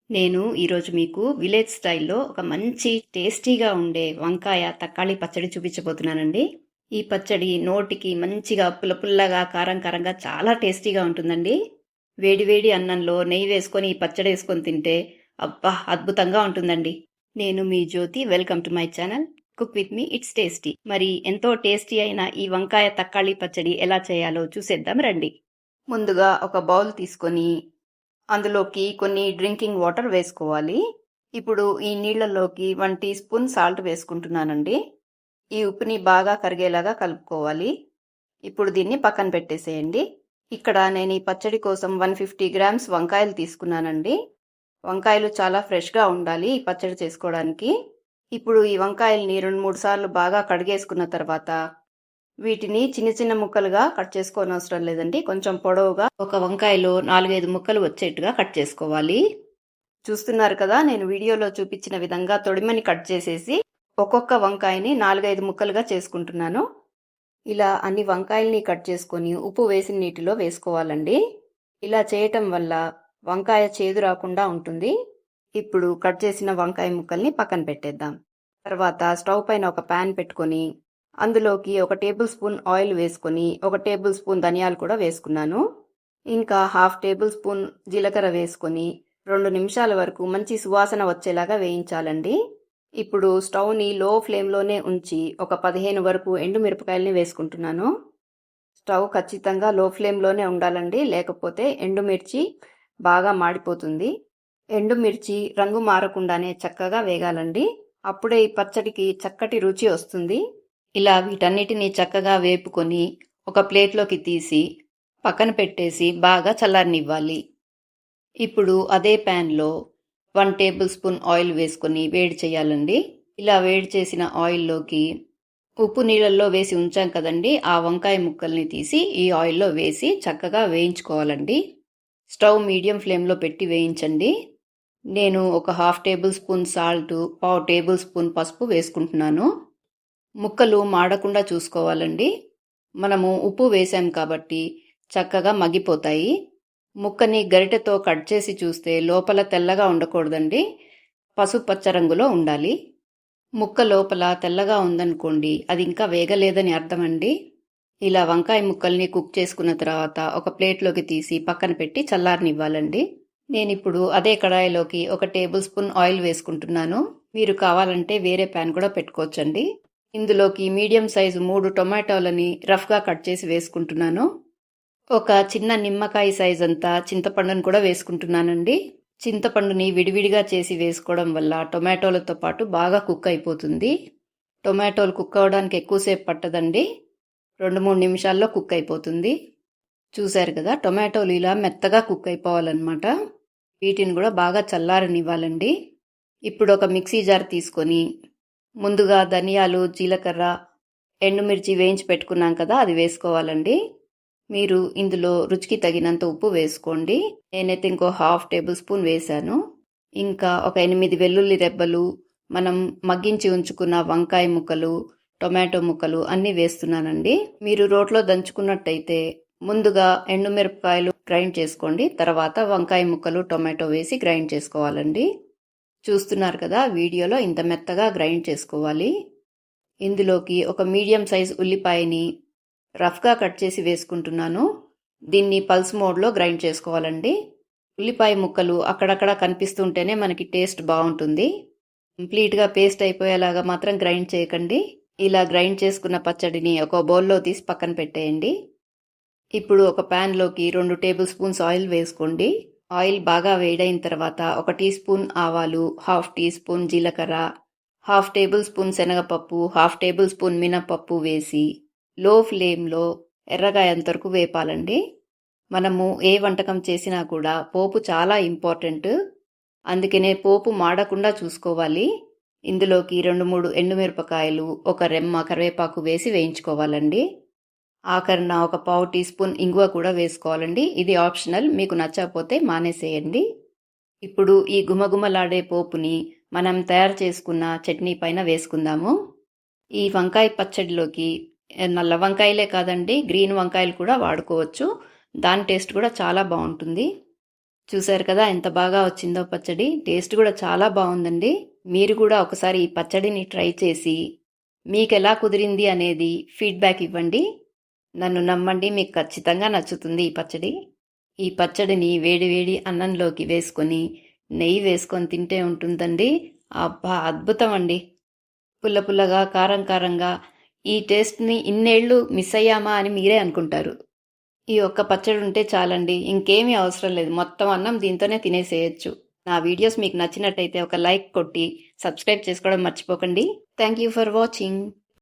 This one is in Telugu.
నేను ఈరోజు మీకు విలేజ్ స్టైల్లో ఒక మంచి టేస్టీగా ఉండే వంకాయ తక్కాళి పచ్చడి చూపించబోతున్నానండి. ఈ పచ్చడి నోటికి మంచిగా పుల్లపుల్లగా కారం కారంగా చాలా టేస్టీగా ఉంటుందండి. వేడివేడి అన్నంలో నెయ్యి వేసుకొని ఈ పచ్చడి వేసుకొని తింటే అబ్బా అద్భుతంగా ఉంటుందండి. నేను మీ Jyothi, welcome to my channel cook with me it's tasty. మరి ఎంతో టేస్టీ అయిన ఈ వంకాయ తక్కాళి పచ్చడి ఎలా చేయాలో చూసేద్దాం రండి. ముందుగా ఒక బౌల్ తీసుకొని అందులోకి కొన్ని డ్రింకింగ్ వాటర్ వేసుకోవాలి. ఇప్పుడు ఈ నీళ్ళలోకి 1 టీ స్పూన్ సాల్ట్ వేసుకుంటున్నానండి. ఈ ఉప్పుని బాగా కరిగేలాగా కలుపుకోవాలి. ఇప్పుడు దీన్ని పక్కన పెట్టేసేయండి. ఇక్కడ నేను ఈ పచ్చడి కోసం 150 గ్రామ్స్ వంకాయలు తీసుకున్నానండి. వంకాయలు చాలా ఫ్రెష్గా ఉండాలి ఈ పచ్చడి చేసుకోవడానికి. ఇప్పుడు ఈ వంకాయల్ని 2-3 సార్లు బాగా కడిగేసుకున్న తర్వాత వీటిని చిన్న చిన్న ముక్కలుగా కట్ చేసుకోనవసరం లేదండి. కొంచెం పొడవుగా ఒక వంకాయలో 4-5 ముక్కలు వచ్చేట్టుగా కట్ చేసుకోవాలి. చూస్తున్నారు కదా, నేను వీడియోలో చూపించిన విధంగా తొడిమని కట్ చేసేసి ఒక్కొక్క వంకాయని 4-5 ముక్కలుగా చేసుకుంటున్నాను. ఇలా అన్ని వంకాయల్ని కట్ చేసుకొని ఉప్పు వేసిన నీటిలో వేసుకోవాలండి. ఇలా చేయటం వల్ల వంకాయ చేదు రాకుండా ఉంటుంది. ఇప్పుడు కట్ చేసిన వంకాయ ముక్కల్ని పక్కన పెట్టేద్దాం. తర్వాత స్టవ్ పైన ఒక ప్యాన్ పెట్టుకొని అందులోకి 1 టేబుల్ స్పూన్ ఆయిల్ వేసుకొని 1 టేబుల్ స్పూన్ ధనియాలు కూడా వేసుకున్నాను. ఇంకా 1/2 టేబుల్ స్పూన్ జీలకర్ర వేసుకొని 2 నిమిషాల వరకు మంచి సువాసన వచ్చేలాగా వేయించాలండి. ఇప్పుడు స్టవ్ని లో ఫ్లేమ్లోనే ఉంచి ఒక 15 వరకు ఎండుమిరపకాయలని వేసుకుంటున్నాను. స్టవ్ ఖచ్చితంగా లో ఫ్లేమ్లోనే ఉండాలండి, లేకపోతే ఎండుమిర్చి బాగా మాడిపోతుంది. ఎండుమిర్చి రంగు మారకుండానే చక్కగా వేగాలండి. అప్పుడే ఈ పచ్చడికి చక్కటి రుచి వస్తుంది. ఇలా వీటన్నిటిని చక్కగా వేపుకొని ఒక ప్లేట్లోకి తీసి పక్కన పెట్టేసి బాగా చల్లారనివ్వాలి. ఇప్పుడు అదే ప్యాన్లో 1 టేబుల్ స్పూన్ ఆయిల్ వేసుకొని వేడి చేయాలండి. ఇలా వేడి చేసిన ఆయిల్లోకి ఉప్పు నీళ్ళల్లో వేసి ఉంచాం కదండి, ఆ వంకాయ ముక్కల్ని తీసి ఈ ఆయిల్లో వేసి చక్కగా వేయించుకోవాలండి. స్టవ్ మీడియం ఫ్లేమ్లో పెట్టి వేయించండి. నేను ఒక 1/2 table spoon salt, 1/4 table spoon పసుపు వేసుకుంటున్నాను. ముక్కలు మాడకుండా చూసుకోవాలండి. మనము ఉప్పు వేసాం కాబట్టి చక్కగా మగ్గిపోతాయి. ముక్కని గరిటెతో కట్ చేసి చూస్తే లోపల తెల్లగా ఉండకూడదండి, పసుపచ్చ రంగులో ఉండాలి. ముక్క లోపల తెల్లగా ఉందనుకోండి, అది ఇంకా వేగలేదని అర్థమండి. ఇలా వంకాయ ముక్కల్ని కుక్ చేసుకున్న తర్వాత ఒక ప్లేట్లోకి తీసి పక్కన పెట్టి చల్లారనివ్వాలండి. నేనిప్పుడు అదే కడాయిలోకి 1 టేబుల్ స్పూన్ ఆయిల్ వేసుకుంటున్నాను. మీరు కావాలంటే వేరే ప్యాన్ కూడా పెట్టుకోవచ్చండి. ఇందులోకి మీడియం సైజు 3 టొమాటోలని రఫ్గా కట్ చేసి వేసుకుంటున్నాను. ఒక చిన్న నిమ్మకాయ సైజ్ అంతా చింతపండును కూడా వేసుకుంటున్నానండి. చింతపండుని విడివిడిగా చేసి వేసుకోవడం వల్ల టొమాటోలతో పాటు బాగా కుక్ అయిపోతుంది. టొమాటోలు కుక్ అవ్వడానికి ఎక్కువసేపు పట్టదండి, 2-3 నిమిషాల్లో కుక్ అయిపోతుంది. చూశారు కదా, టొమాటోలు ఇలా మెత్తగా కుక్ అయిపోవాలన్నమాట. వీటిని కూడా బాగా చల్లారనివ్వాలండి. ఇప్పుడు ఒక మిక్సీ జార్ తీసుకొని ముందుగా ధనియాలు, జీలకర్ర, ఎండుమిర్చి వేయించి పెట్టుకున్నాం కదా, అది వేసుకోవాలండి. మీరు ఇందులో రుచికి తగినంత ఉప్పు వేసుకోండి. నేనైతే ఇంకో 1/2 టేబుల్ స్పూన్ వేశాను. ఇంకా ఒక 8 వెల్లుల్లి రెబ్బలు, మనం మగ్గించి ఉంచుకున్న వంకాయ ముక్కలు, టొమాటో ముక్కలు అన్నీ వేస్తున్నానండి. మీరు రోట్లో దంచుకున్నట్టయితే ముందుగా ఎండుమిరపకాయలు గ్రైండ్ చేసుకోండి, తర్వాత వంకాయ ముక్కలు, టొమాటో వేసి గ్రైండ్ చేసుకోవాలండి. చూస్తున్నారు కదా, వీడియోలో ఇంత మెత్తగా గ్రైండ్ చేసుకోవాలి. ఇందులోకి ఒక మీడియం సైజ్ ఉల్లిపాయని రఫ్గా కట్ చేసి వేసుకుంటున్నాను. దీన్ని పల్స్ మోడ్లో గ్రైండ్ చేసుకోవాలండి. ఉల్లిపాయ ముక్కలు అక్కడక్కడ కనిపిస్తుంటేనే మనకి టేస్ట్ బాగుంటుంది. కంప్లీట్గా పేస్ట్ అయిపోయేలాగా మాత్రం గ్రైండ్ చేయకండి. ఇలా గ్రైండ్ చేసుకున్న పచ్చడిని ఒక బౌల్లో తీసి పక్కన పెట్టేయండి. ఇప్పుడు ఒక ప్యాన్లోకి 2 టేబుల్ స్పూన్స్ ఆయిల్ వేసుకోండి. ఆయిల్ బాగా వేడైన తర్వాత 1 టీ స్పూన్ ఆవాలు, 1/2 టీ స్పూన్ జీలకర్ర, 1/2 టేబుల్ స్పూన్ శనగపప్పు, 1/2 టేబుల్ స్పూన్ మినపప్పు వేసి లో ఫ్లేమ్లో ఎర్రగా అయ్యేంతవరకు వేపాలండి. మనము ఏ వంటకం చేసినా కూడా పోపు చాలా ఇంపార్టెంట్, అందుకనే పోపు మాడకుండా చూసుకోవాలి. ఇందులోకి 2-3 ఎండుమిరపకాయలు, ఒక రెమ్మ కరివేపాకు వేసి వేయించుకోవాలండి. ఆఖరణ ఒక 1/4 టీ స్పూన్ ఇంగువ కూడా వేసుకోవాలండి. ఇది ఆప్షనల్, మీకు నచ్చకపోతే మానేసేయండి. ఇప్పుడు ఈ గుమగుమలాడే పోపుని మనం తయారు చేసుకున్న చట్నీ పైన వేసుకుందాము. ఈ వంకాయ పచ్చడిలోకి నల్ల వంకాయలే కాదండి, గ్రీన్ వంకాయలు కూడా వాడుకోవచ్చు. దాని టేస్ట్ కూడా చాలా బాగుంటుంది. చూశారు కదా ఎంత బాగా వచ్చిందో పచ్చడి. టేస్ట్ కూడా చాలా బాగుందండి. మీరు కూడా ఒకసారి ఈ పచ్చడిని ట్రై చేసి మీకెలా కుదిరింది అనేది ఫీడ్బ్యాక్ ఇవ్వండి. నన్ను నమ్మండి, మీకు ఖచ్చితంగా నచ్చుతుంది ఈ పచ్చడి. ఈ పచ్చడిని వేడి వేడి అన్నంలోకి వేసుకొని నెయ్యి వేసుకొని తింటే ఉంటుందండి. అబ్బా అద్భుతం అండి. పుల్ల పుల్లగా కారం కారంగా ఈ టేస్ట్ని ఇన్నేళ్ళు మిస్ అయ్యామా అని మీరే అనుకుంటారు. ఈ ఒక్క పచ్చడి ఉంటే చాలండి, ఇంకేమీ అవసరం లేదు. మొత్తం అన్నం దీంతోనే తినేసేయచ్చు. నా వీడియోస్ మీకు నచ్చినట్టయితే ఒక లైక్ కొట్టి సబ్స్క్రైబ్ చేసుకోవడం మర్చిపోకండి. Thank you for watching.